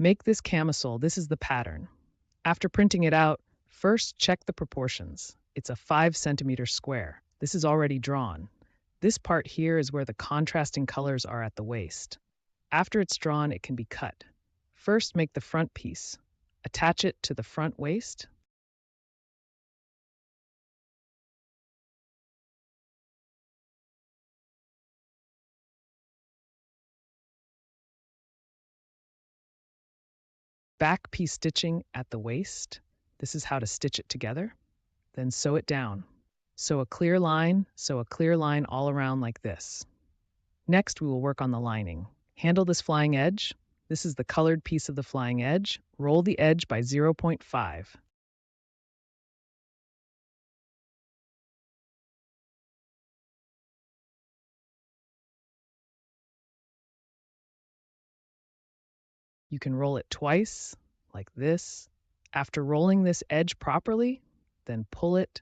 Make this camisole, this is the pattern. After printing it out, first check the proportions. It's a 5 centimeter square. This is already drawn. This part here is where the contrasting colors are at the waist. After it's drawn, it can be cut. First, make the front piece. Attach it to the front waist. Back piece stitching at the waist. This is how to stitch it together. Then sew it down. Sew a clear line all around like this. Next, we will work on the lining. Handle this flying edge. This is the colored piece of the flying edge. Roll the edge by 0.5. You can roll it twice, like this. After rolling this edge properly, then pull it,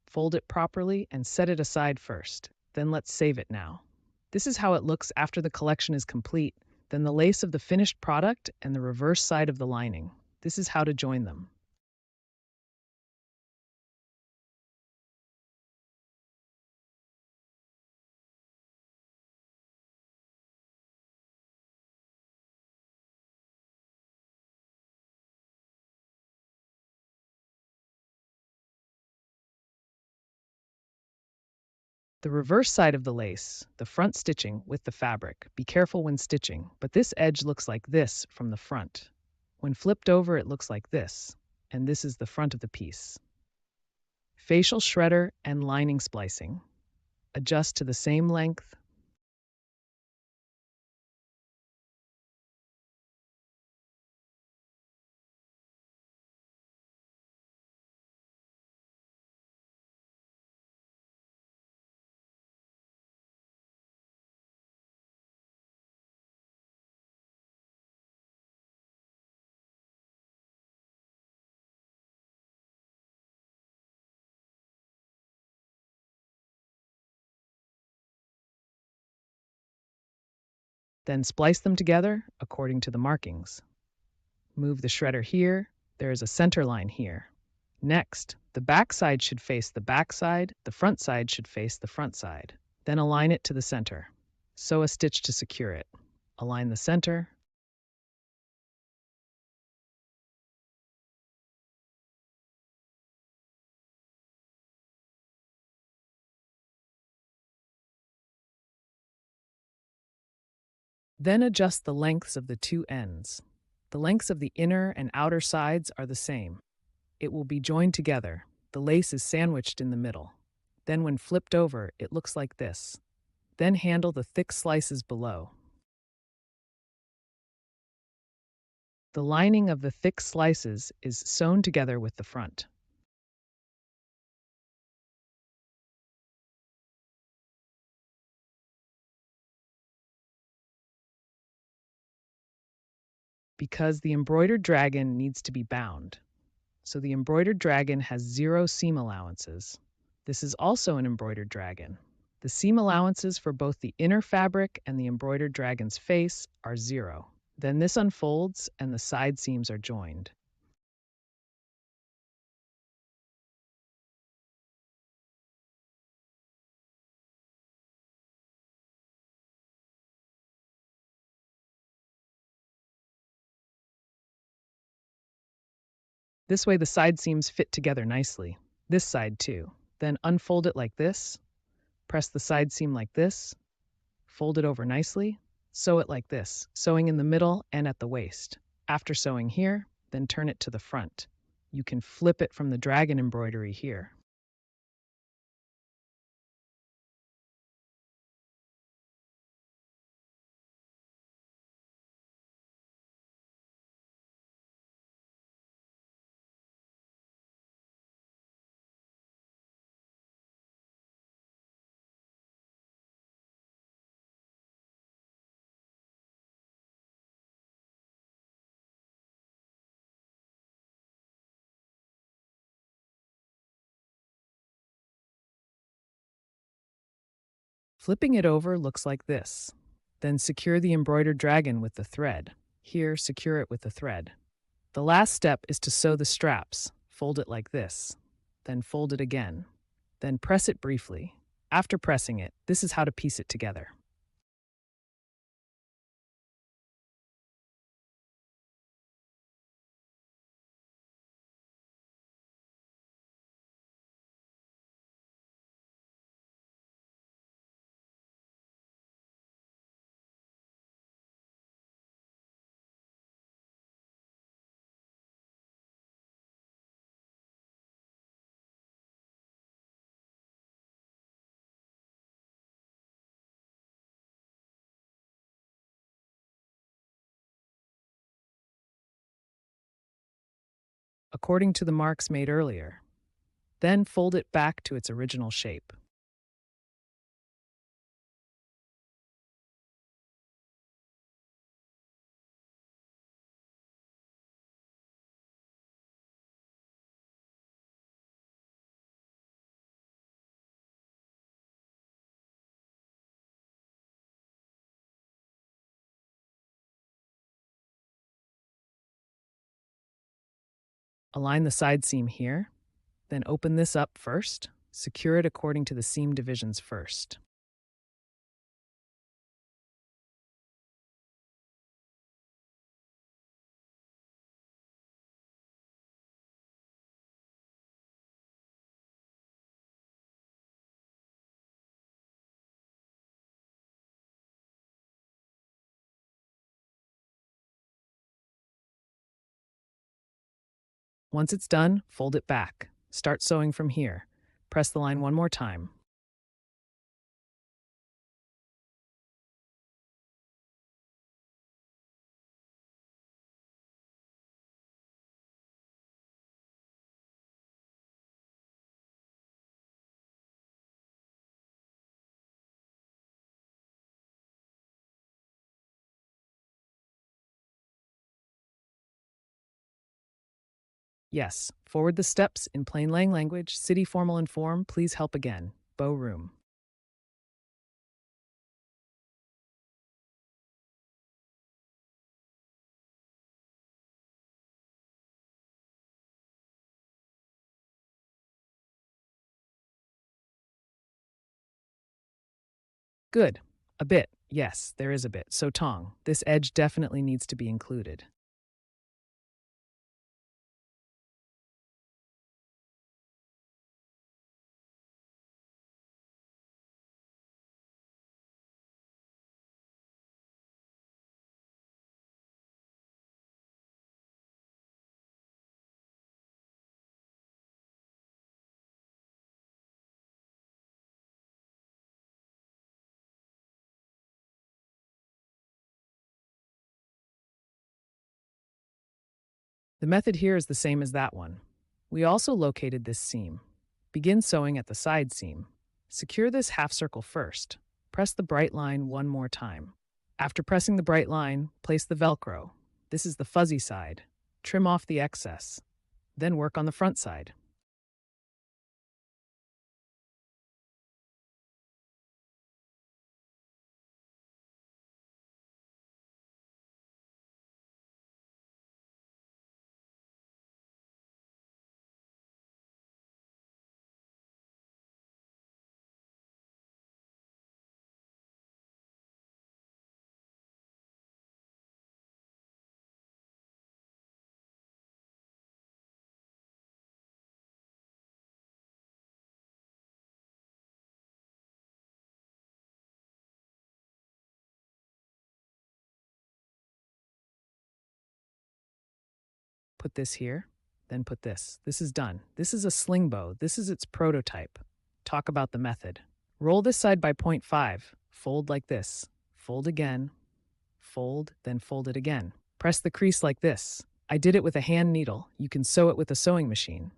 fold it properly, and set it aside first. Then let's save it now. This is how it looks after the collection is complete. Then the lace of the finished product and the reverse side of the lining. This is how to join them. The reverse side of the lace, the front stitching with the fabric. Be careful when stitching, but this edge looks like this from the front. When flipped over, it looks like this, and this is the front of the piece. Facial shredder and lining splicing. Adjust to the same length. Then splice them together according to the markings. Move the shredder here. There is a center line here. Next, the back side should face the back side, the front side should face the front side. Then align it to the center. Sew a stitch to secure it. Align the center. Then adjust the lengths of the two ends. The lengths of the inner and outer sides are the same. It will be joined together. The lace is sandwiched in the middle. Then when flipped over, it looks like this. Then handle the thick slices below. The lining of the thick slices is sewn together with the front. Because the embroidered dragon needs to be bound. So the embroidered dragon has 0 seam allowances. This is also an embroidered dragon. The seam allowances for both the inner fabric and the embroidered dragon's face are 0. Then this unfolds and the side seams are joined. This way the side seams fit together nicely. This side too. Then unfold it like this. Press the side seam like this. Fold it over nicely. Sew it like this, sewing in the middle and at the waist. After sewing here, then turn it to the front. You can flip it from the dragon embroidery here. Flipping it over looks like this. Then secure the embroidered dragon with the thread. Here, secure it with the thread. The last step is to sew the straps. Fold it like this, then fold it again, then press it briefly. After pressing it, this is how to piece it together. According to the marks made earlier. Then fold it back to its original shape. Align the side seam here, then open this up first. Secure it according to the seam divisions first. Once it's done, fold it back. Start sewing from here. Press the line one more time. Yes, forward the steps in plain lang language, city formal and form, please help again. Bow room. Good. A bit. Yes, there is a bit. So Tong, this edge definitely needs to be included. The method here is the same as that one. We also located this seam. Begin sewing at the side seam. Secure this half circle first. Press the bright line one more time. After pressing the bright line, place the Velcro. This is the fuzzy side. Trim off the excess. Then work on the front side. Put this here, then put this. This is done. This is a sling bow. This is its prototype. Talk about the method. Roll this side by 0.5. Fold like this. Fold again. Fold, then fold it again. Press the crease like this. I did it with a hand needle. You can sew it with a sewing machine.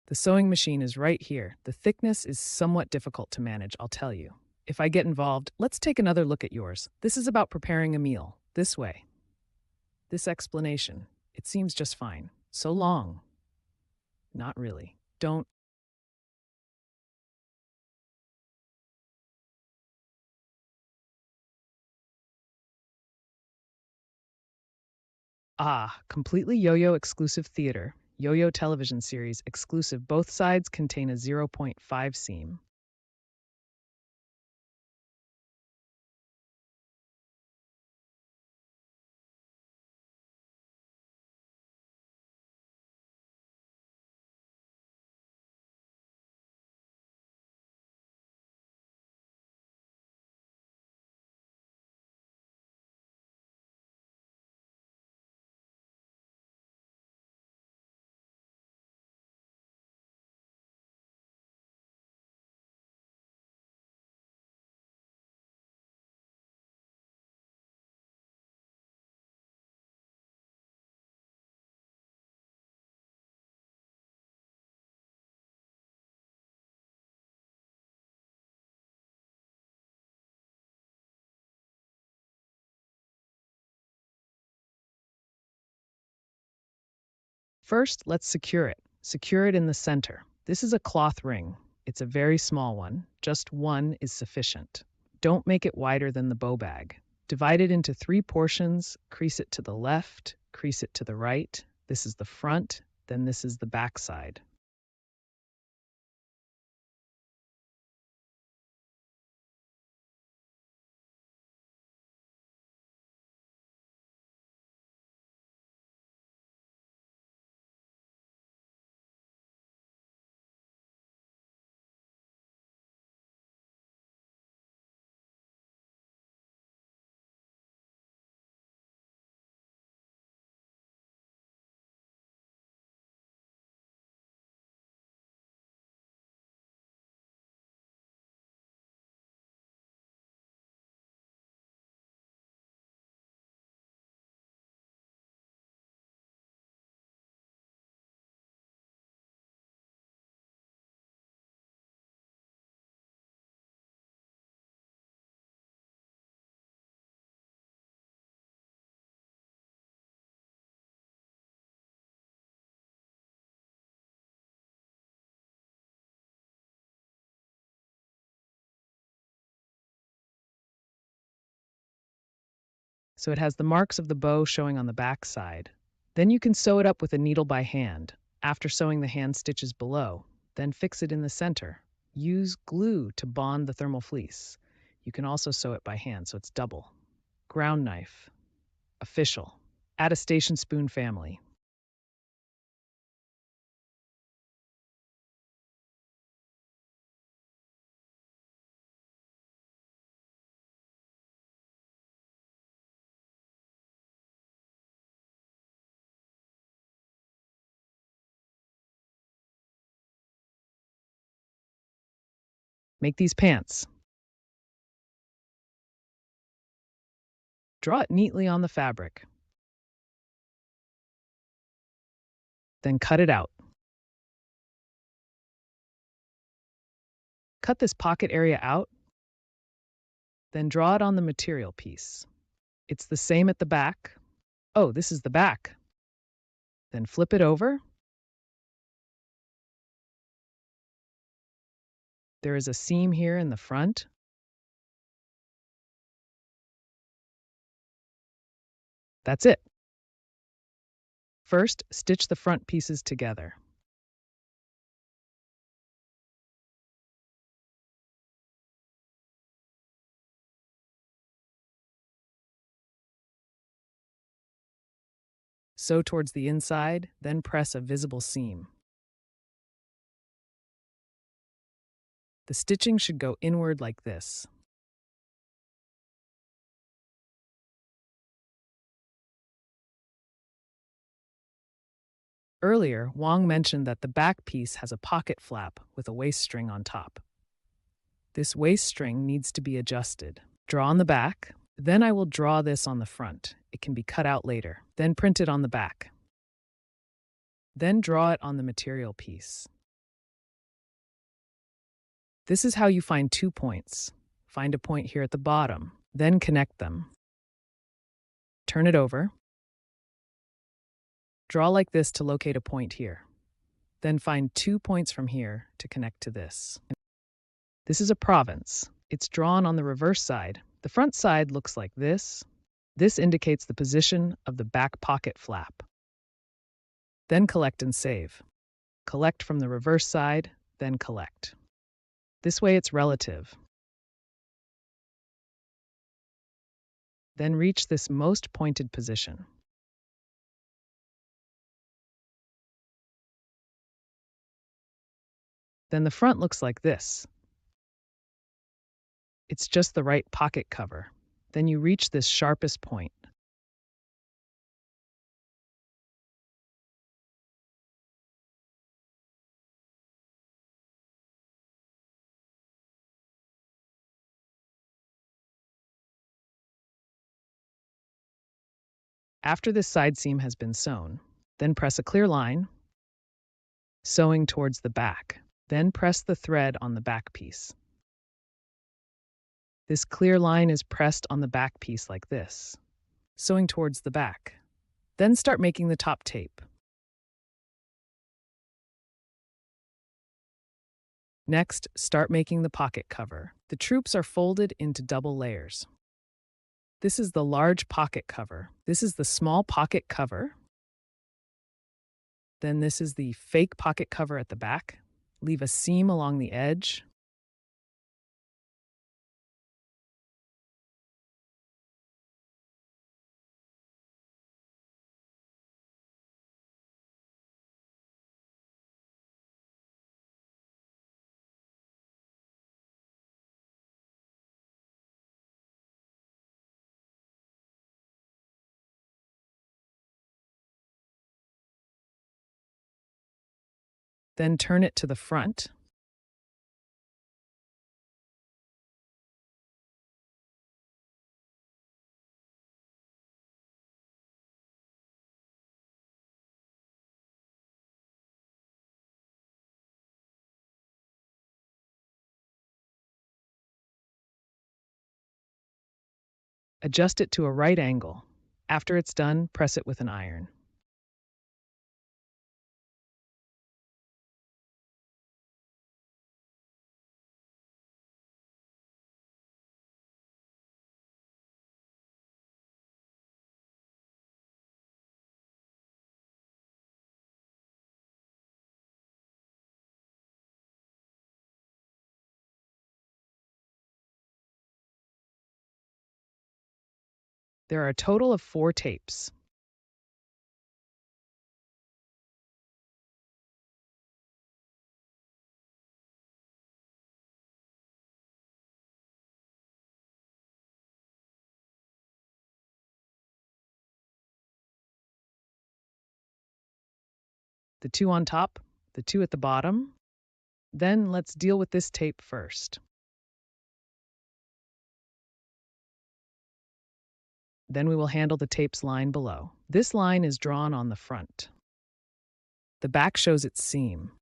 The sewing machine is right here. The thickness is somewhat difficult to manage, I'll tell you. If I get involved, let's take another look at yours. This is about preparing a meal. This way. This explanation. It seems just fine. So long. Not really. Don't. Ah, completely yo-yo exclusive theater. Yo-yo television series exclusive. Both sides contain a zero point 0.5 seam. First, let's secure it. Secure it in the center. This is a cloth ring. It's a very small one. Just one is sufficient. Don't make it wider than the bow bag. Divide it into 3 portions, crease it to the left, crease it to the right. This is the front, then this is the back side. So it has the marks of the bow showing on the back side. Then you can sew it up with a needle by hand, after sewing the hand stitches below. Then fix it in the center. Use glue to bond the thermal fleece. You can also sew it by hand, so it's double. Ground knife. Official. Attestation spoon family. Make these pants. Draw it neatly on the fabric. Then cut it out. Cut this pocket area out. Then draw it on the material piece. It's the same at the back. Oh, this is the back. Then flip it over. There is a seam here in the front. That's it. First, stitch the front pieces together. Sew towards the inside, then press a visible seam. The stitching should go inward like this. Earlier, Wang mentioned that the back piece has a pocket flap with a waist string on top. This waist string needs to be adjusted. Draw on the back. Then I will draw this on the front. It can be cut out later. Then print it on the back. Then draw it on the material piece. This is how you find 2 points. Find a point here at the bottom, then connect them. Turn it over. Draw like this to locate a point here. Then find 2 points from here to connect to this. This is a province. It's drawn on the reverse side. The front side looks like this. This indicates the position of the back pocket flap. Then collect and save. Collect from the reverse side, then collect. This way it's relative. Then reach this most pointed position. Then the front looks like this. It's just the right pocket cover. Then you reach this sharpest point. After this side seam has been sewn, then press a clear line, sewing towards the back. Then press the thread on the back piece. This clear line is pressed on the back piece like this, sewing towards the back. Then start making the top tape. Next, start making the pocket cover. The troops are folded into double layers. This is the large pocket cover. This is the small pocket cover. Then this is the fake pocket cover at the back. Leave a seam along the edge. Then turn it to the front. Adjust it to a right angle. After it's done, press it with an iron. There are a total of 4 tapes. The 2 on top, the 2 at the bottom. Then let's deal with this tape first. Then we will handle the tape's line below. This line is drawn on the front. The back shows its seam.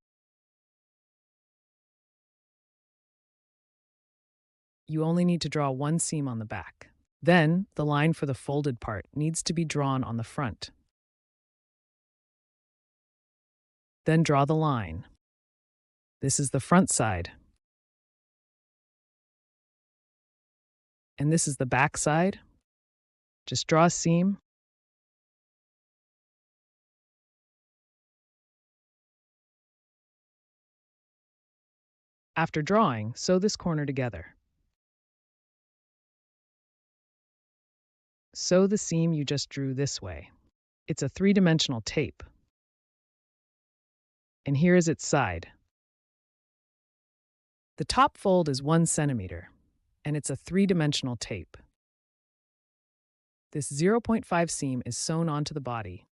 You only need to draw 1 seam on the back. Then, the line for the folded part needs to be drawn on the front. Then draw the line. This is the front side. And this is the back side. Just draw a seam. After drawing, sew this corner together. Sew the seam you just drew this way. It's a 3-dimensional tape. And here is its side. The top fold is 1 centimeter, and it's a 3-dimensional tape. This 0.5 seam is sewn onto the body.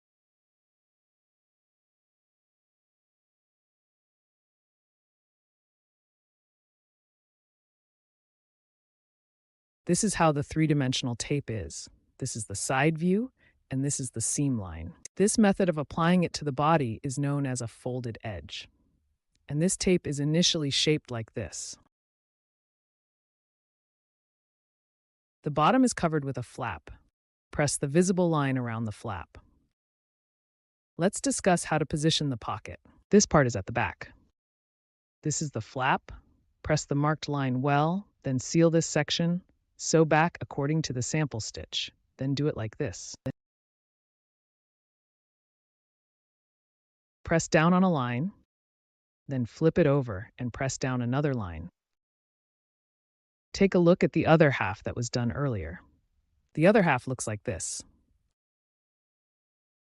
This is how the 3-dimensional tape is. This is the side view, and this is the seam line. This method of applying it to the body is known as a folded edge. And this tape is initially shaped like this. The bottom is covered with a flap. Press the visible line around the flap. Let's discuss how to position the pocket. This part is at the back. This is the flap. Press the marked line well, then seal this section. Sew back according to the sample stitch. Then do it like this. Press down on a line, then flip it over and press down another line. Take a look at the other half that was done earlier. The other half looks like this.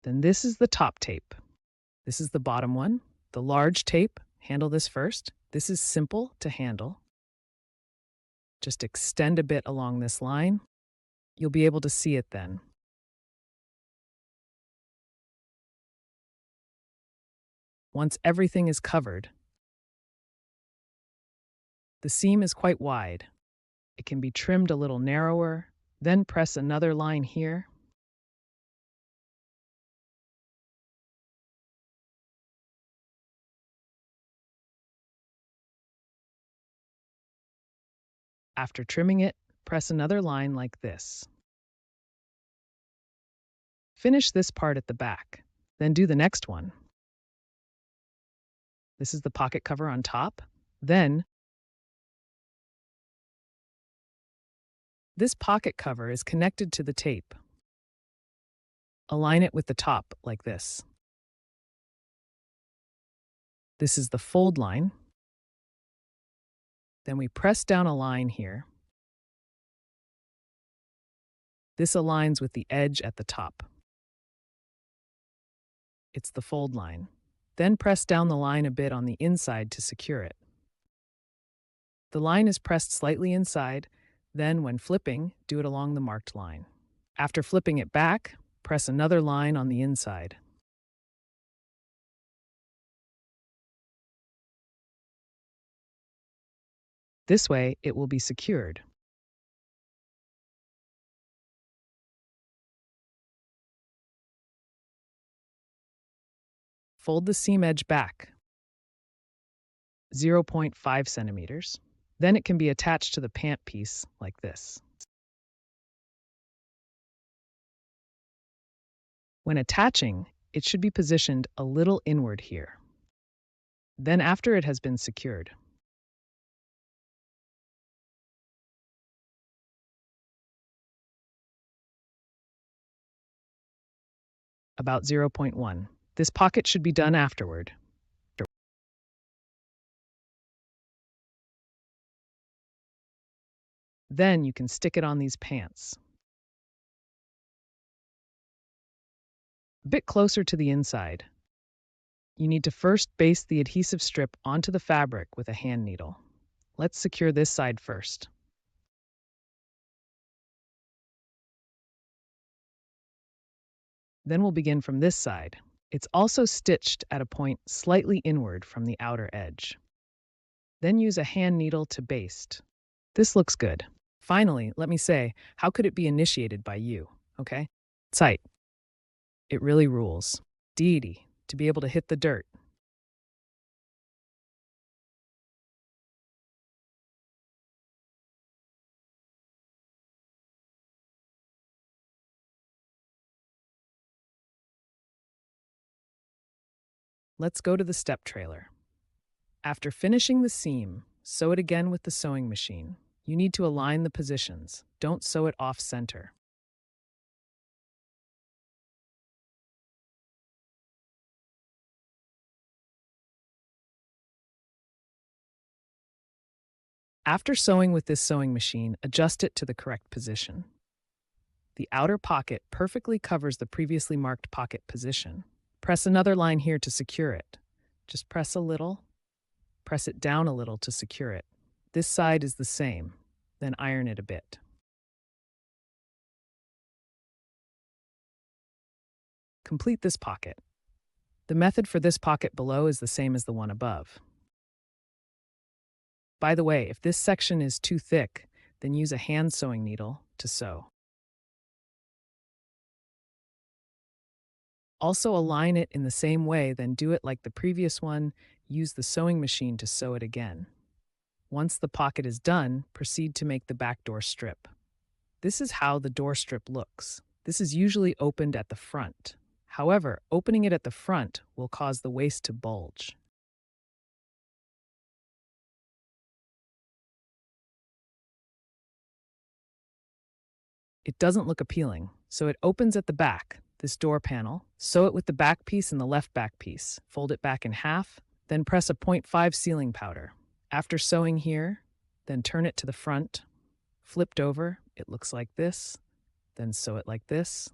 Then this is the top tape. This is the bottom one, the large tape. Handle this first. This is simple to handle. Just extend a bit along this line. You'll be able to see it then. Once everything is covered, the seam is quite wide. It can be trimmed a little narrower, then press another line here. After trimming it, press another line like this. Finish this part at the back, then do the next one. This is the pocket cover on top. Then, this pocket cover is connected to the tape. Align it with the top like this. This is the fold line. Then we press down a line here. This aligns with the edge at the top. It's the fold line. Then press down the line a bit on the inside to secure it. The line is pressed slightly inside, then when flipping, do it along the marked line. After flipping it back, press another line on the inside. This way, it will be secured. Fold the seam edge back 0.5 centimeters. Then it can be attached to the pant piece like this. When attaching, it should be positioned a little inward here. Then after it has been secured, about 0.1. This pocket should be done afterward. Then you can stick it on these pants. A bit closer to the inside. You need to first baste the adhesive strip onto the fabric with a hand needle. Let's secure this side first. Then we'll begin from this side. It's also stitched at a point slightly inward from the outer edge. Then use a hand needle to baste. This looks good. Finally, let me say, how could it be initiated by you, okay? Tight. It really rules. Deity, to be able to hit the dirt. Let's go to the step trailer. After finishing the seam, sew it again with the sewing machine. You need to align the positions. Don't sew it off center. After sewing with this sewing machine, adjust it to the correct position. The outer pocket perfectly covers the previously marked pocket position. Press another line here to secure it. Just press a little. Press it down a little to secure it. This side is the same. Then iron it a bit. Complete this pocket. The method for this pocket below is the same as the one above. By the way, if this section is too thick, then use a hand sewing needle to sew. Also align it in the same way, then do it like the previous one, use the sewing machine to sew it again. Once the pocket is done, proceed to make the back door strip. This is how the door strip looks. This is usually opened at the front. However, opening it at the front will cause the waist to bulge. It doesn't look appealing, so it opens at the back, this door panel. Sew it with the back piece and the left back piece. Fold it back in half, then press a 0.5 sealing powder. After sewing here, then turn it to the front. Flipped over, it looks like this. Then sew it like this.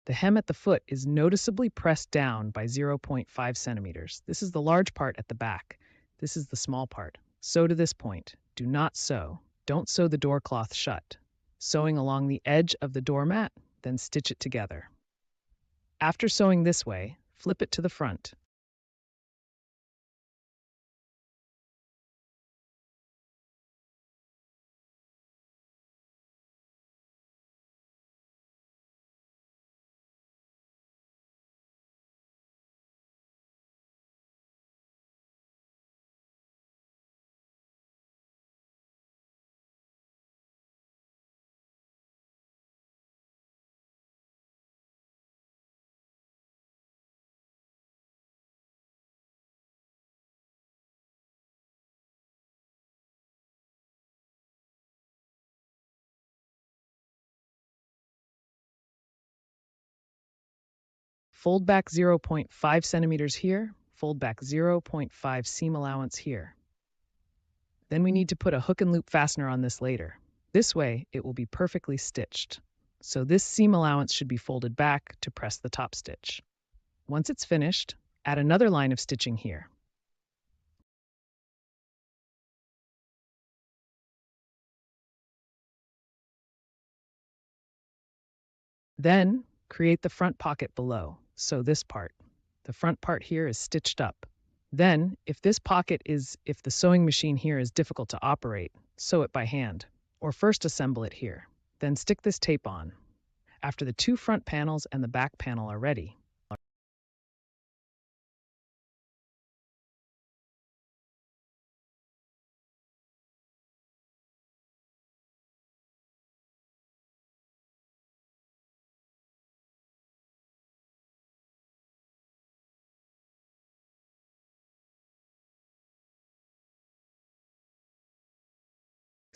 The hem at the foot is noticeably pressed down by 0.5 centimeters. This is the large part at the back. This is the small part. Sew to this point. Do not sew. Don't sew the door cloth shut. Sewing along the edge of the doormat, then stitch it together. After sewing this way, flip it to the front. Fold back 0.5 centimeters here, fold back 0.5 seam allowance here. Then we need to put a hook and loop fastener on this later. This way, it will be perfectly stitched. So this seam allowance should be folded back to press the top stitch. Once it's finished, add another line of stitching here. Then, create the front pocket below. Sew this part. The front part here is stitched up. Then, if the sewing machine here is difficult to operate, sew it by hand, or first assemble it here. Then stick this tape on. After the two front panels and the back panel are ready,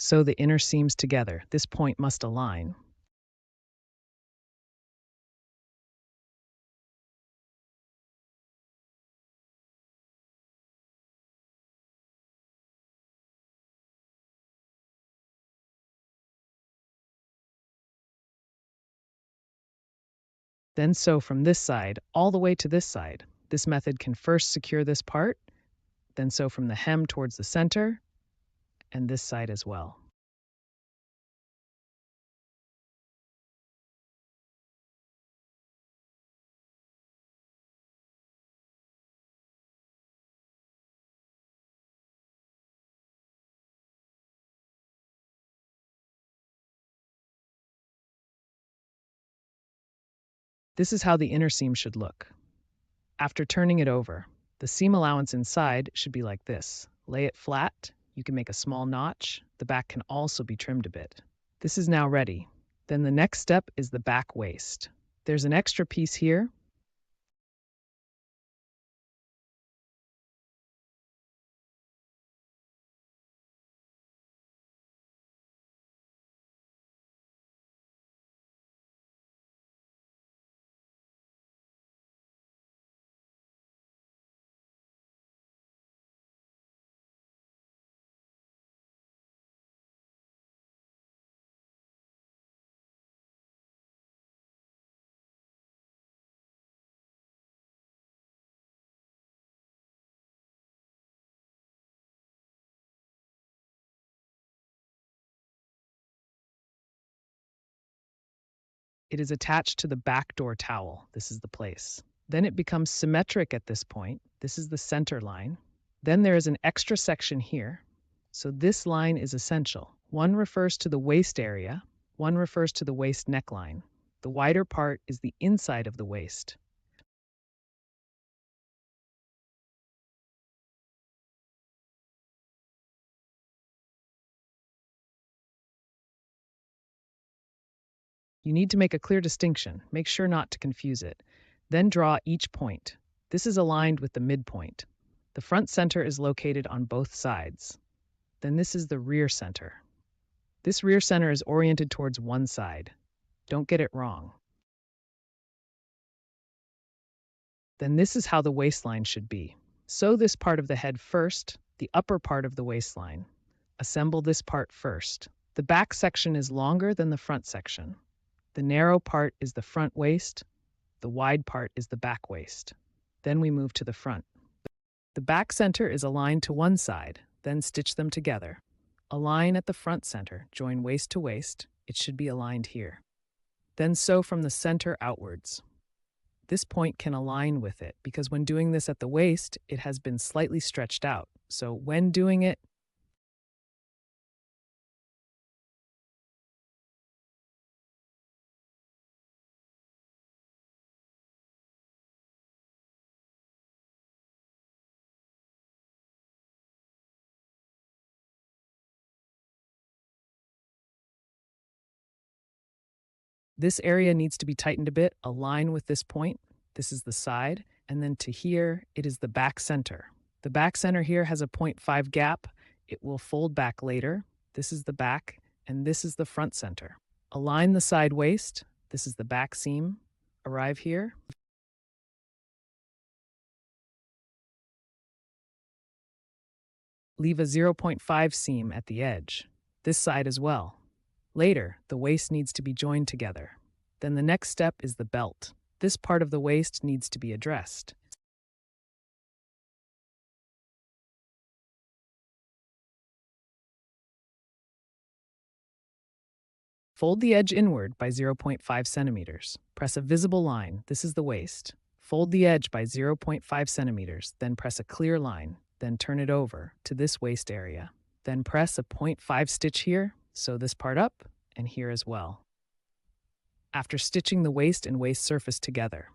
sew the inner seams together. This point must align. Then sew from this side all the way to this side. This method can first secure this part, then sew from the hem towards the center, and this side as well. This is how the inner seam should look. After turning it over, the seam allowance inside should be like this. Lay it flat, you can make a small notch. The back can also be trimmed a bit. This is now ready. Then the next step is the back waist. There's an extra piece here. It is attached to the back door towel. This is the place. Then it becomes symmetric at this point. This is the center line. Then there is an extra section here. So this line is essential. One refers to the waist area. One refers to the waist neckline. The wider part is the inside of the waist. You need to make a clear distinction. Make sure not to confuse it. Then draw each point. This is aligned with the midpoint. The front center is located on both sides. Then this is the rear center. This rear center is oriented towards one side. Don't get it wrong. Then this is how the waistline should be. Sew this part of the head first, the upper part of the waistline. Assemble this part first. The back section is longer than the front section. The narrow part is the front waist. The wide part is the back waist. Then we move to the front. The back center is aligned to one side, then stitch them together. Align at the front center, join waist to waist. It should be aligned here. Then sew from the center outwards. This point can align with it because when doing this at the waist, it has been slightly stretched out. So when doing it, this area needs to be tightened a bit. Align with this point. This is the side. And then to here, it is the back center. The back center here has a 0.5 gap. It will fold back later. This is the back, and this is the front center. Align the side waist. This is the back seam. Arrive here. Leave a 0.5 seam at the edge. This side as well. Later, the waist needs to be joined together. Then the next step is the belt. This part of the waist needs to be addressed. Fold the edge inward by 0.5 centimeters. Press a visible line. This is the waist. Fold the edge by 0.5 centimeters, then press a clear line. Then turn it over to this waist area. Then press a 0.5 stitch here, sew this part up, and here as well. After stitching the waist and waist surface together,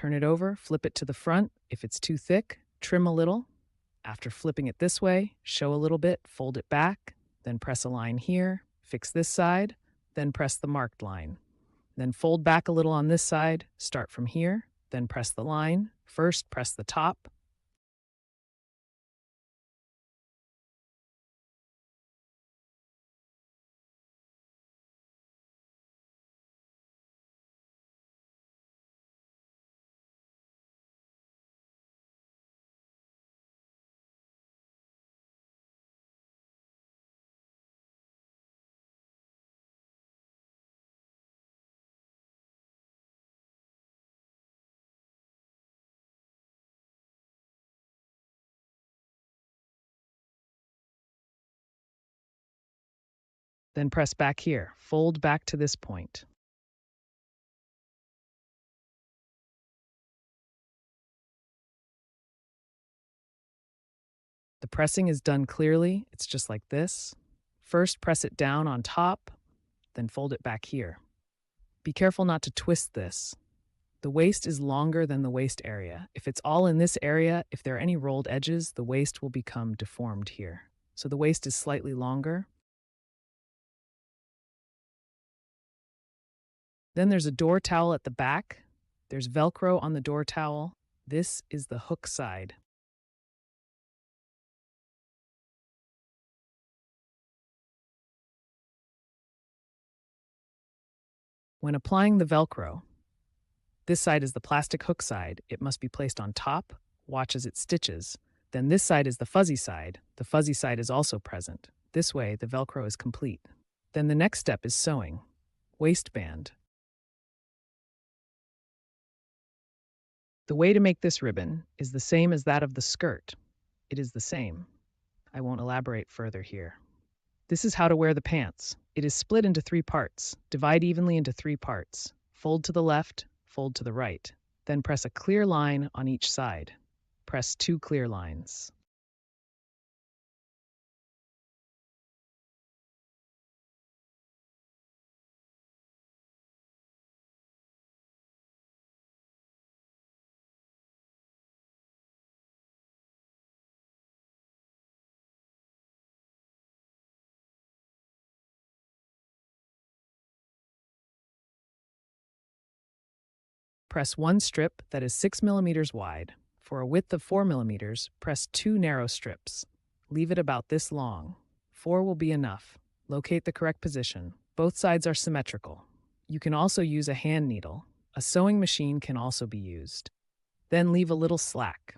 turn it over, flip it to the front. If it's too thick, trim a little. After flipping it this way, show a little bit, fold it back, then press a line here, fix this side, then press the marked line. Then fold back a little on this side, start from here, then press the line. First, press the top. Then press back here, fold back to this point. The pressing is done clearly. It's just like this. First, press it down on top, then fold it back here. Be careful not to twist this. The waist is longer than the waist area. If it's all in this area, if there are any rolled edges, the waist will become deformed here. So the waist is slightly longer. Then there's a door towel at the back. There's Velcro on the door towel. This is the hook side. When applying the Velcro, this side is the plastic hook side. It must be placed on top Watch as it stitches. Then this side is the fuzzy side. The fuzzy side is also present. This way, the Velcro is complete. Then the next step is sewing. Waistband. The way to make this ribbon is the same as that of the skirt. It is the same. I won't elaborate further here. This is how to wear the pants. It is split into 3 parts. Divide evenly into 3 parts. Fold to the left, fold to the right. Then press a clear line on each side. Press 2 clear lines. Press 1 strip that is 6 millimeters wide. For a width of 4 millimeters, press 2 narrow strips. Leave it about this long. 4 will be enough. Locate the correct position. Both sides are symmetrical. You can also use a hand needle. A sewing machine can also be used. Then leave a little slack.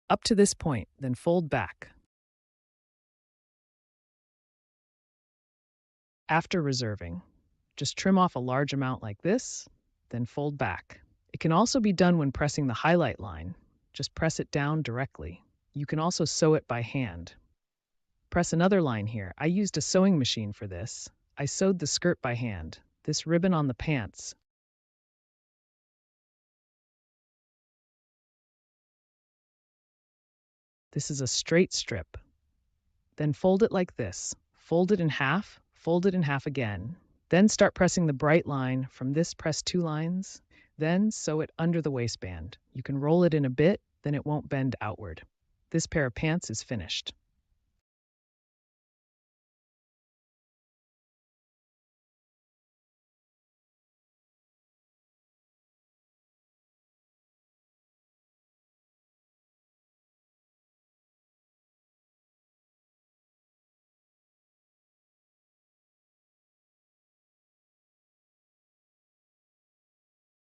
Up to this point, then fold back. After reserving, just trim off a large amount like this, then fold back. It can also be done when pressing the highlight line. Just press it down directly. You can also sew it by hand. Press another line here. I used a sewing machine for this. I sewed the skirt by hand. This ribbon on the pants. This is a straight strip. Then fold it like this. Fold it in half again. Then start pressing the bright line. From this, press 2 lines. Then sew it under the waistband. You can roll it in a bit, then it won't bend outward. This pair of pants is finished.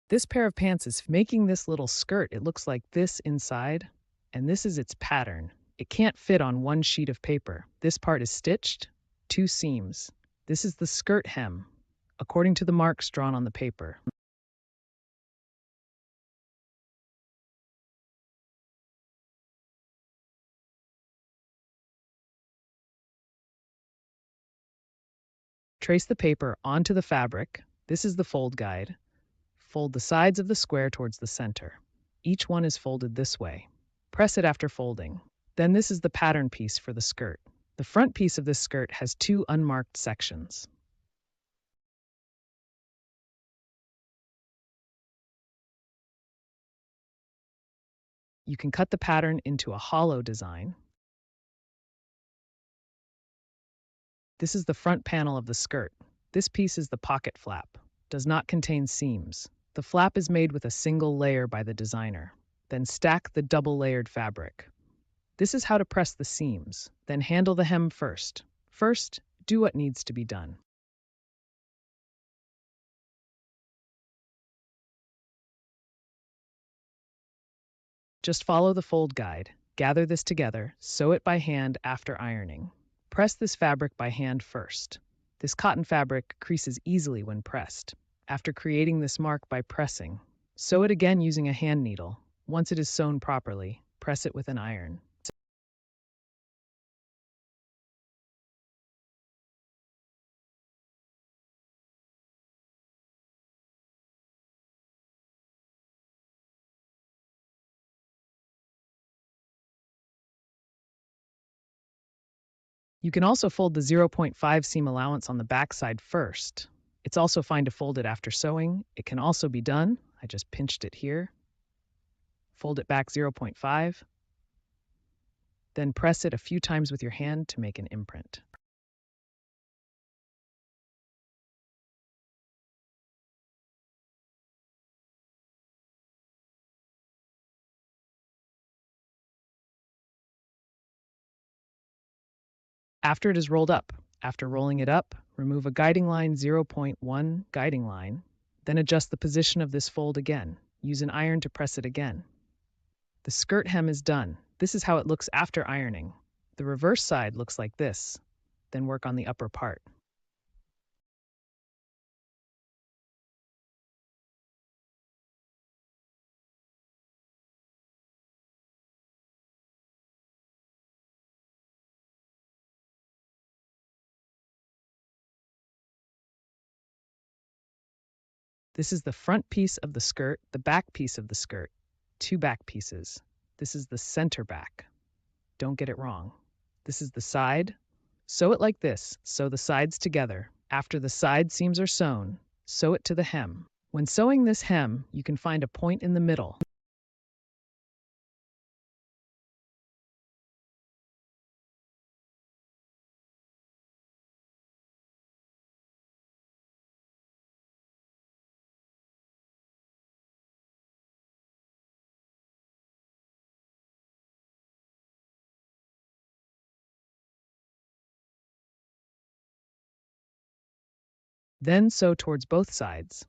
This pair of pants is making this little skirt. It looks like this inside, and this is its pattern. It can't fit on one sheet of paper. This part is stitched, 2 seams. This is the skirt hem, according to the marks drawn on the paper. Trace the paper onto the fabric. This is the fold guide. Fold the sides of the square towards the center. Each one is folded this way. Press it after folding. Then this is the pattern piece for the skirt. The front piece of this skirt has 2 unmarked sections. You can cut the pattern into a hollow design. This is the front panel of the skirt. This piece is the pocket flap. Does not contain seams. The flap is made with a single layer by the designer. Then stack the double-layered fabric. This is how to press the seams. Then handle the hem first. First, do what needs to be done. Just follow the fold guide. Gather this together, sew it by hand after ironing. Press this fabric by hand first. This cotton fabric creases easily when pressed. After creating this mark by pressing, sew it again using a hand needle. Once it is sewn properly, press it with an iron. You can also fold the 0.5 seam allowance on the back side first. It's also fine to fold it after sewing. It can also be done. I just pinched it here. Fold it back 0.5. Then press it a few times with your hand to make an imprint. After it is rolled up, after rolling it up, remove a guiding line 0.1 guiding line, then adjust the position of this fold again. Use an iron to press it again. The skirt hem is done. This is how it looks after ironing. The reverse side looks like this. Then work on the upper part. This is the front piece of the skirt, the back piece of the skirt, two back pieces. This is the center back. Don't get it wrong. This is the side. Sew it like this. Sew the sides together. After the side seams are sewn, sew it to the hem. When sewing this hem, you can find a point in the middle. Then sew towards both sides.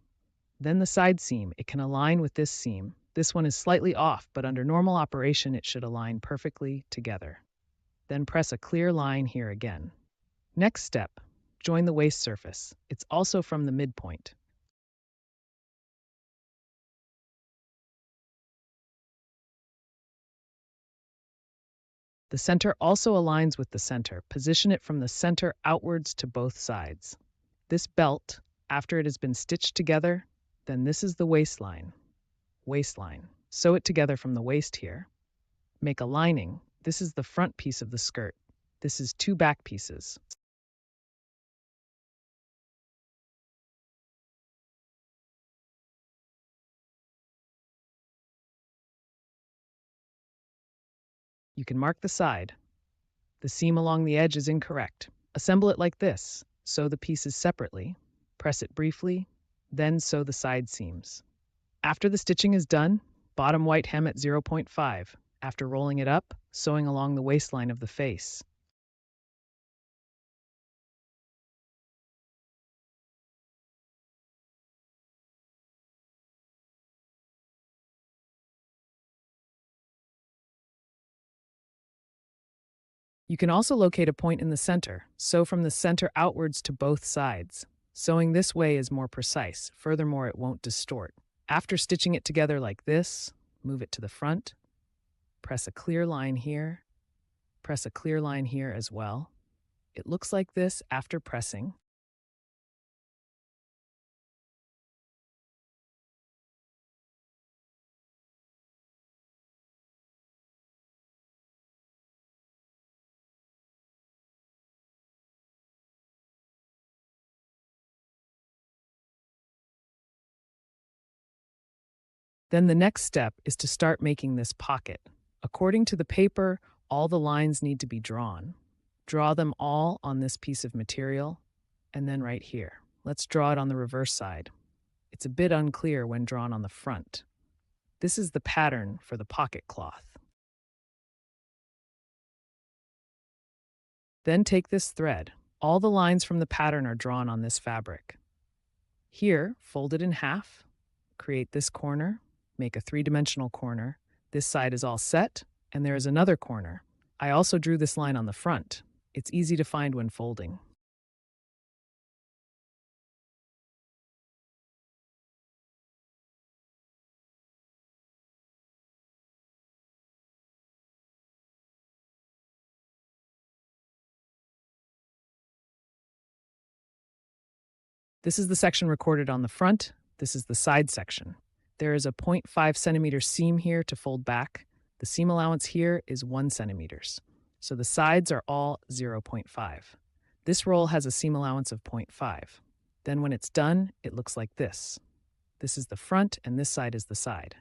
Then the side seam, it can align with this seam. This one is slightly off, but under normal operation it should align perfectly together. Then press a clear line here again. Next step, join the waist surface. It's also from the midpoint. The center also aligns with the center. Position it from the center outwards to both sides. This belt, after it has been stitched together, then this is the waistline. Waistline. Sew it together from the waist here. Make a lining. This is the front piece of the skirt. This is two back pieces. You can mark the side. The seam along the edge is incorrect. Assemble it like this. Sew the pieces separately. Press it briefly, then sew the side seams. After the stitching is done, bottom white hem at 0.5. After rolling it up, sewing along the waistline of the face. You can also locate a point in the center. Sew from the center outwards to both sides. Sewing this way is more precise. Furthermore, it won't distort. After stitching it together like this, move it to the front. Press a clear line here. Press a clear line here as well. It looks like this after pressing. Then the next step is to start making this pocket. According to the paper, all the lines need to be drawn. Draw them all on this piece of material, and then right here. Let's draw it on the reverse side. It's a bit unclear when drawn on the front. This is the pattern for the pocket cloth. Then take this thread. All the lines from the pattern are drawn on this fabric. Here, fold it in half, create this corner, make a three-dimensional corner. This side is all set, and there is another corner. I also drew this line on the front. It's easy to find when folding. This is the section recorded on the front. This is the side section. There is a 0.5 centimeter seam here to fold back. The seam allowance here is 1 centimeters. So the sides are all 0.5. This roll has a seam allowance of 0.5. Then when it's done, it looks like this. This is the front and this side is the side.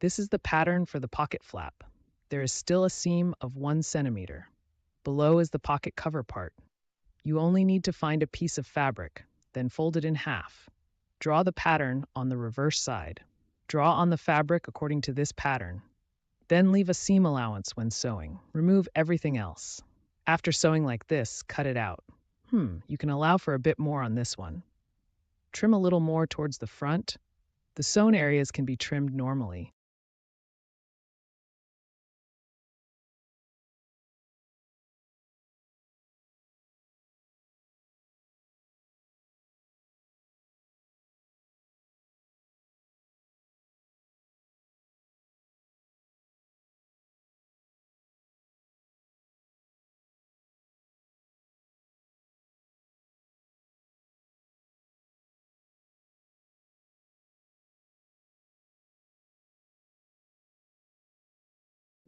This is the pattern for the pocket flap. There is still a seam of 1 centimeter. Below is the pocket cover part. You only need to find a piece of fabric, then fold it in half. Draw the pattern on the reverse side. Draw on the fabric according to this pattern. Then leave a seam allowance when sewing. Remove everything else. After sewing like this, cut it out. You can allow for a bit more on this one. Trim a little more towards the front. The sewn areas can be trimmed normally.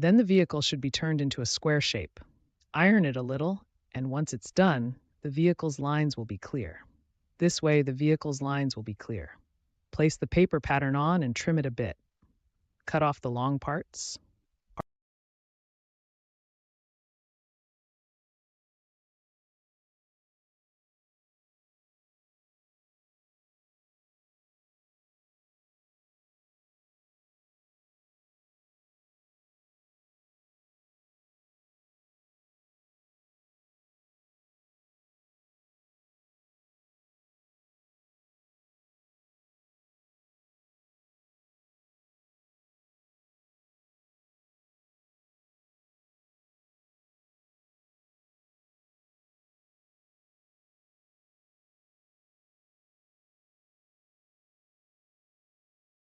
Then the vehicle should be turned into a square shape. Iron it a little, and once it's done, the vehicle's lines will be clear. This way, the vehicle's lines will be clear. Place the paper pattern on and trim it a bit. Cut off the long parts.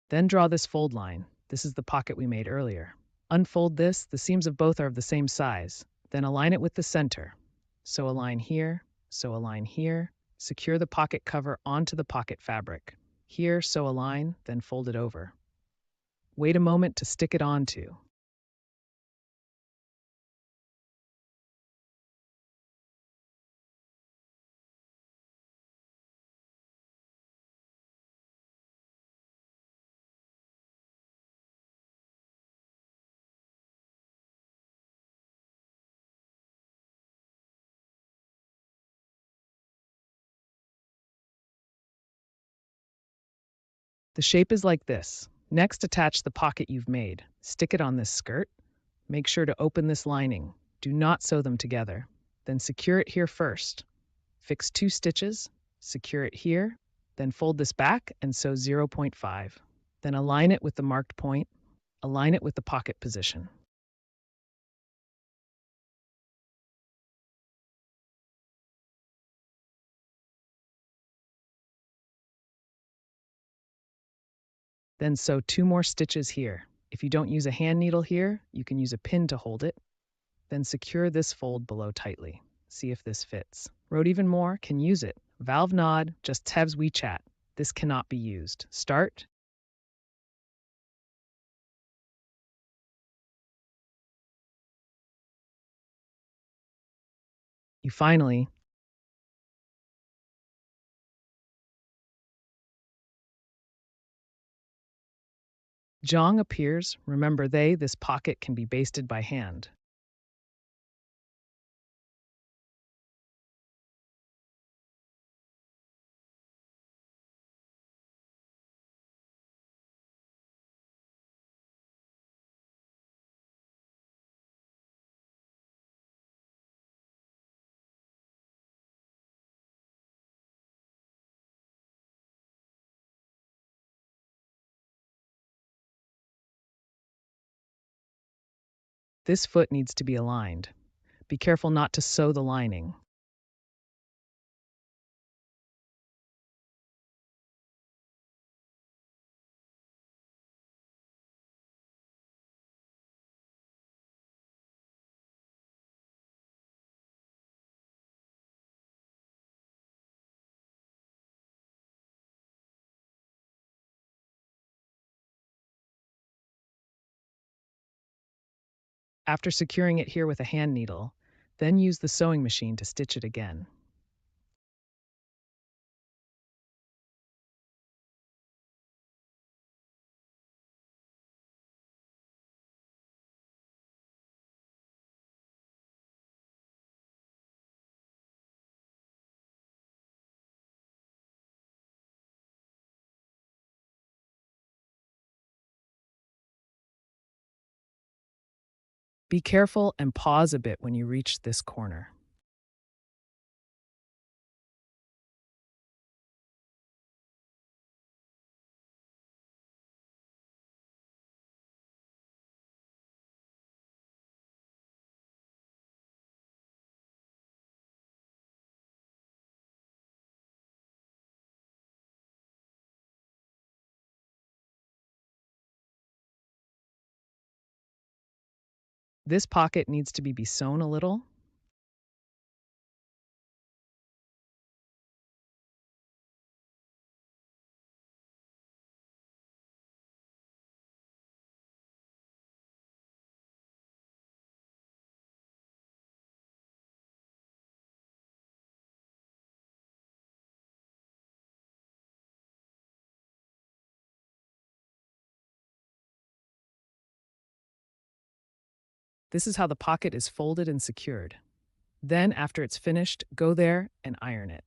Then draw this fold line. This is the pocket we made earlier. Unfold this, the seams of both are of the same size. Then align it with the center. Sew a line here, sew a line here. Secure the pocket cover onto the pocket fabric. Here, sew a line, then fold it over. Wait a moment to stick it onto. The shape is like this. Next, attach the pocket you've made. Stick it on this skirt. Make sure to open this lining. Do not sew them together. Then secure it here first. Fix 2 stitches, secure it here, then fold this back and sew 0.5. Then align it with the marked point. Align it with the pocket position. Then sew 2 more stitches here. If you don't use a hand needle here, you can use a pin to hold it. Then secure this fold below tightly. See if this fits. Wrote even more, can use it. Valve nod, just Tev's WeChat. This cannot be used. Start. You finally. Jong appears. Remember this pocket can be basted by hand. This foot needs to be aligned. Be careful not to sew the lining. After securing it here with a hand needle, then use the sewing machine to stitch it again. Be careful and pause a bit when you reach this corner. This pocket needs to be sewn a little. This is how the pocket is folded and secured. Then, after it's finished, go there and iron it.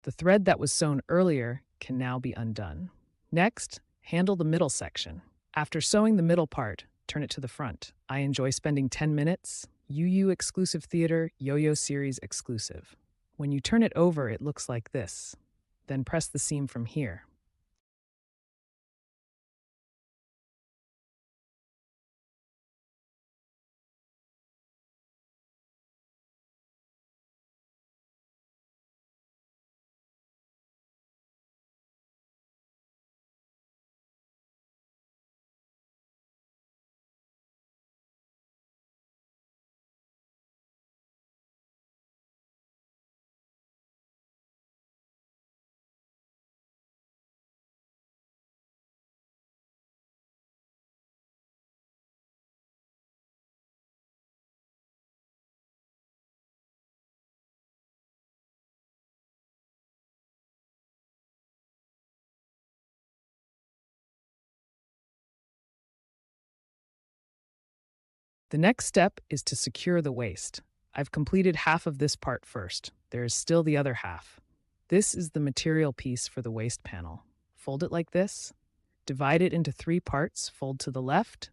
The thread that was sewn earlier can now be undone. Next, handle the middle section. After sewing the middle part, turn it to the front. I enjoy spending 10 minutes. UU Exclusive Theater Yo-Yo Series exclusive. When you turn it over, it looks like this. Then press the seam from here. The next step is to secure the waist. I've completed half of this part first. There is still the other half. This is the material piece for the waist panel. Fold it like this. Divide it into 3 parts, fold to the left,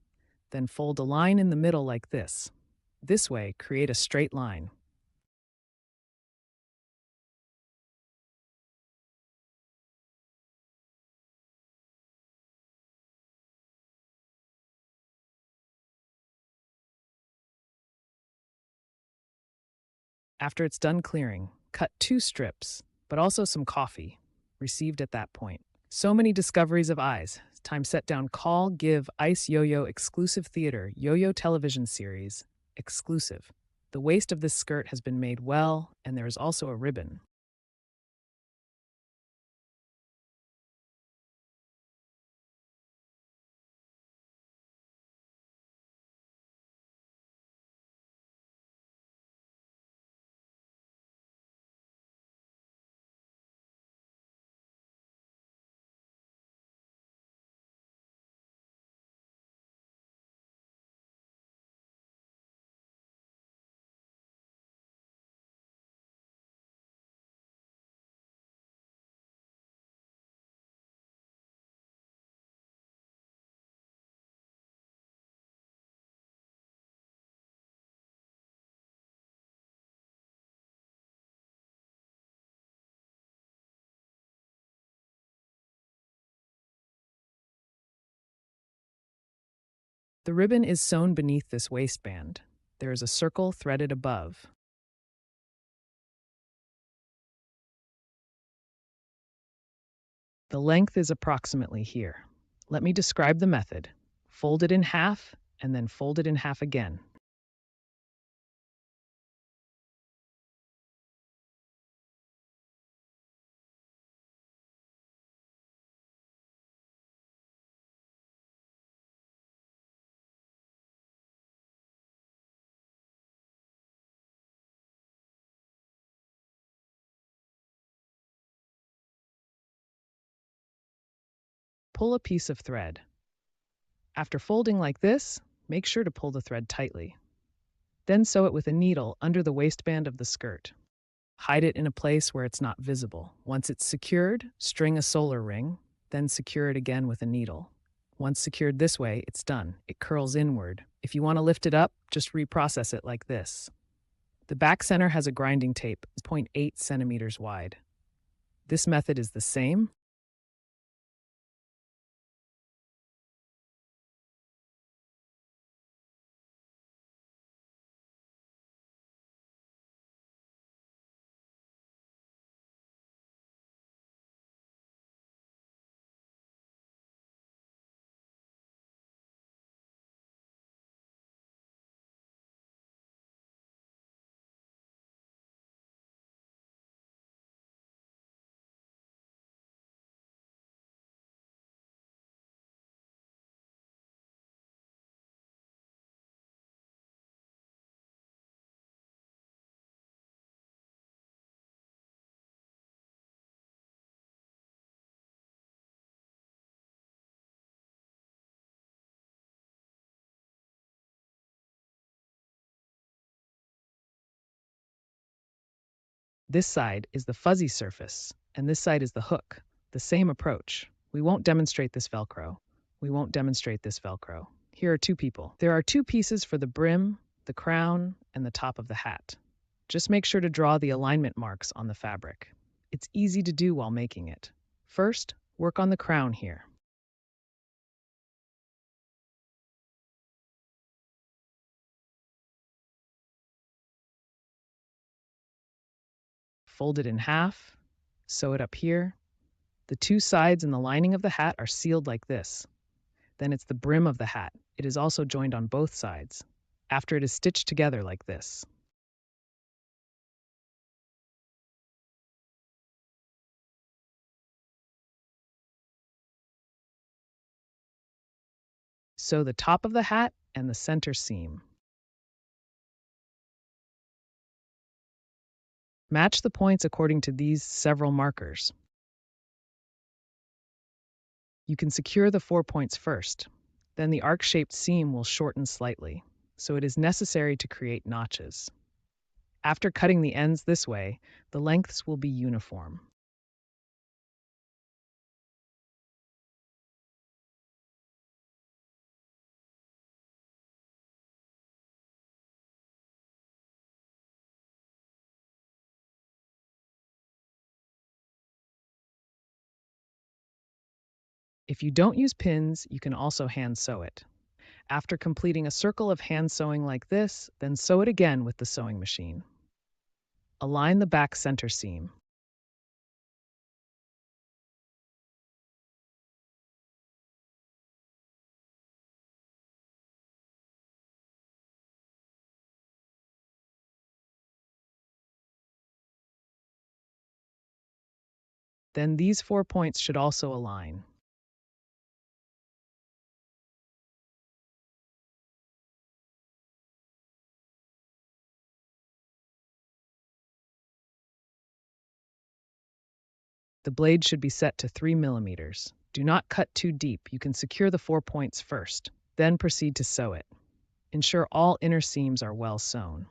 then fold a line in the middle like this. This way, create a straight line. After it's done clearing, cut 2 strips, but also some coffee, received at that point. So many discoveries of eyes. Time set down call, give, ice yo-yo exclusive theater, yo-yo television series, exclusive. The waist of this skirt has been made well, and there is also a ribbon. The ribbon is sewn beneath this waistband. There is a circle threaded above. The length is approximately here. Let me describe the method. Fold it in half, and then fold it in half again. pull a piece of thread. After folding like this, make sure to pull the thread tightly. Then sew it with a needle under the waistband of the skirt. Hide it in a place where it's not visible. Once it's secured, string a solar ring, then secure it again with a needle. Once secured this way, it's done. It curls inward. If you want to lift it up, just reprocess it like this. The back center has a grinding tape, 0.8 centimeters wide. This method is the same. This side is the fuzzy surface, and this side is the hook. The same approach. We won't demonstrate this Velcro. Here are two people. There are two pieces for the brim, the crown, and the top of the hat. Just make sure to draw the alignment marks on the fabric. It's easy to do while making it. First, work on the crown here. Fold it in half, sew it up here. The two sides and the lining of the hat are sealed like this. Then it's the brim of the hat. It is also joined on both sides. After it is stitched together like this. Sew the top of the hat and the center seam. Match the points according to these several markers. You can secure the 4 points first. Then the arc-shaped seam will shorten slightly, so it is necessary to create notches. After cutting the ends this way, the lengths will be uniform. If you don't use pins, you can also hand sew it. After completing a circle of hand sewing like this, then sew it again with the sewing machine. Align the back center seam. Then these 4 points should also align. The blade should be set to 3 millimeters. Do not cut too deep. You can secure the 4 points first, then proceed to sew it. Ensure all inner seams are well sewn.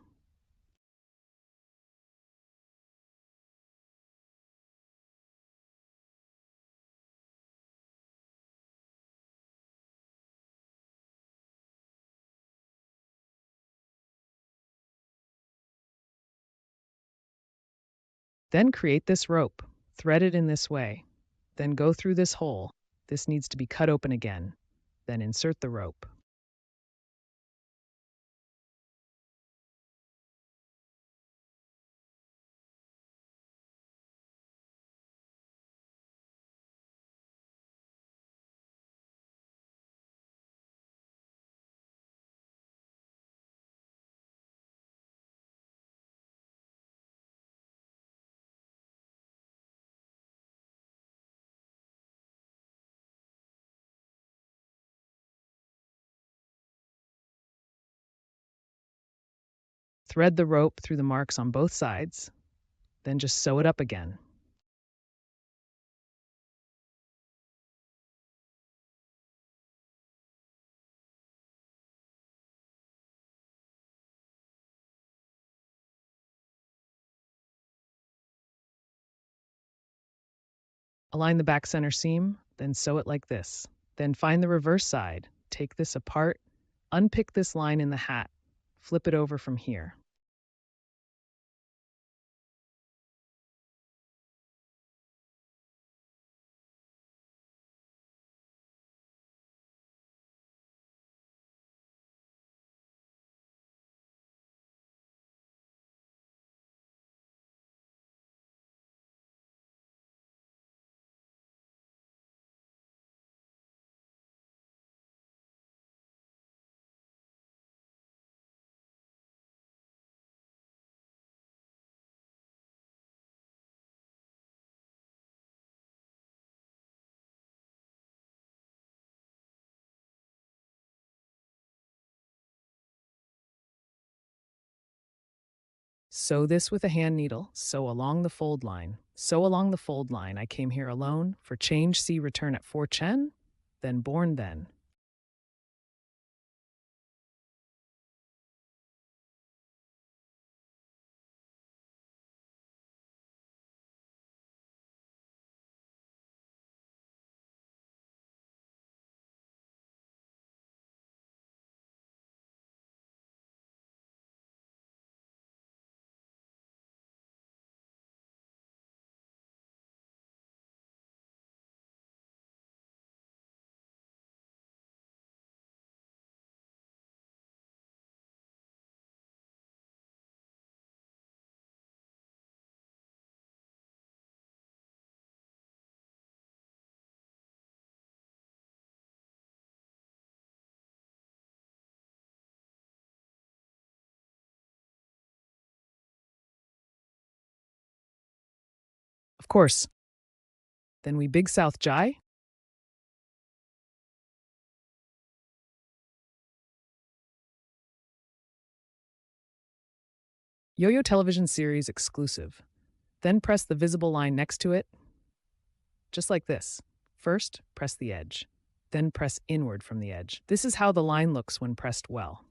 Then create this rope. Thread it in this way. Then go through this hole. This needs to be cut open again. Then insert the rope. Thread the rope through the marks on both sides. Then just sew it up again. Align the back center seam, then sew it like this. Then find the reverse side. Take this apart, unpick this line in the hat, flip it over from here. Sew this with a hand needle. Sew along the fold line. Sew along the fold line. I came here alone. For change, see return at 4 chen, then born then. Of course. Then we big south jai. Yo-Yo television series exclusive. Then press the visible line next to it, just like this. First, press the edge. Then press inward from the edge. This is how the line looks when pressed well.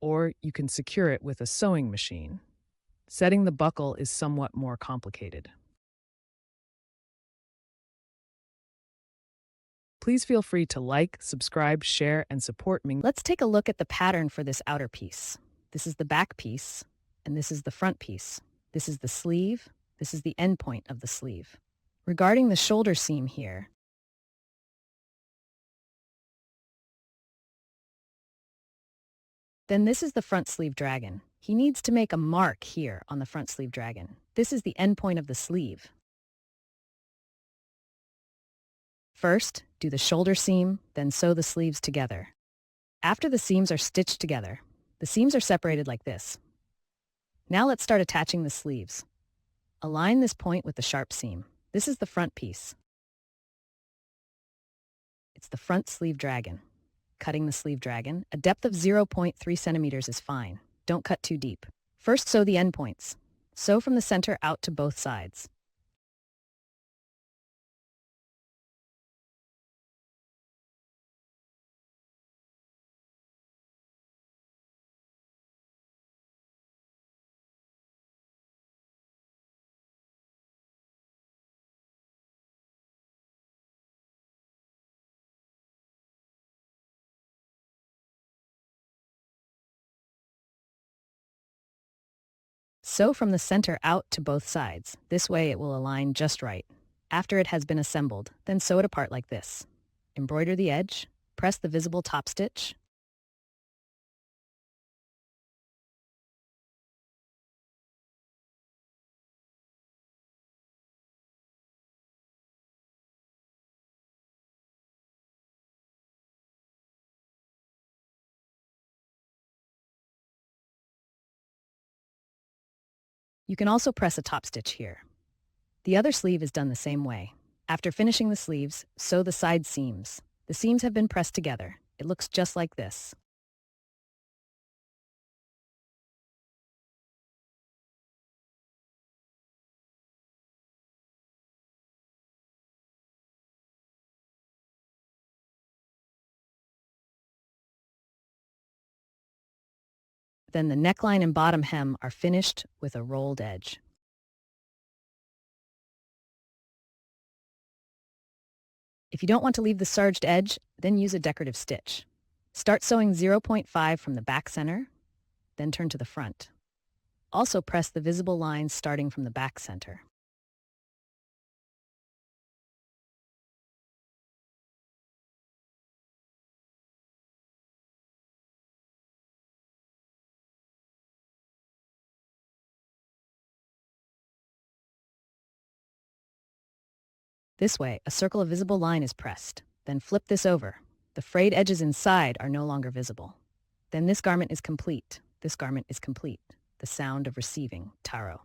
Or you can secure it with a sewing machine. Setting the buckle is somewhat more complicated. Please feel free to like, subscribe, share, and support me. Let's take a look at the pattern for this outer piece. This is the back piece, and this is the front piece. This is the sleeve. This is the end point of the sleeve. Regarding the shoulder seam here, then this is the front sleeve dragon. He needs to make a mark here on the front sleeve dragon. This is the end point of the sleeve. First, do the shoulder seam, then sew the sleeves together. After the seams are stitched together, the seams are separated like this. Now let's start attaching the sleeves. Align this point with the sharp seam. This is the front piece. It's the front sleeve dragon. Cutting the sleeve dragon, a depth of 0.3 centimeters is fine. Don't cut too deep. First, sew the end points. Sew from the center out to both sides. Sew from the center out to both sides. This way it will align just right. After it has been assembled, then sew it apart like this. Embroider the edge, press the visible top stitch, You can also press a top stitch here. The other sleeve is done the same way. After finishing the sleeves, sew the side seams. The seams have been pressed together. It looks just like this. Then the neckline and bottom hem are finished with a rolled edge. If you don't want to leave the serged edge, then use a decorative stitch. Start sewing 0.5 from the back center, then turn to the front. Also press the visible lines starting from the back center. This way, a circle of visible line is pressed. Then flip this over. The frayed edges inside are no longer visible. Then this garment is complete. This garment is complete. The sound of receiving taro.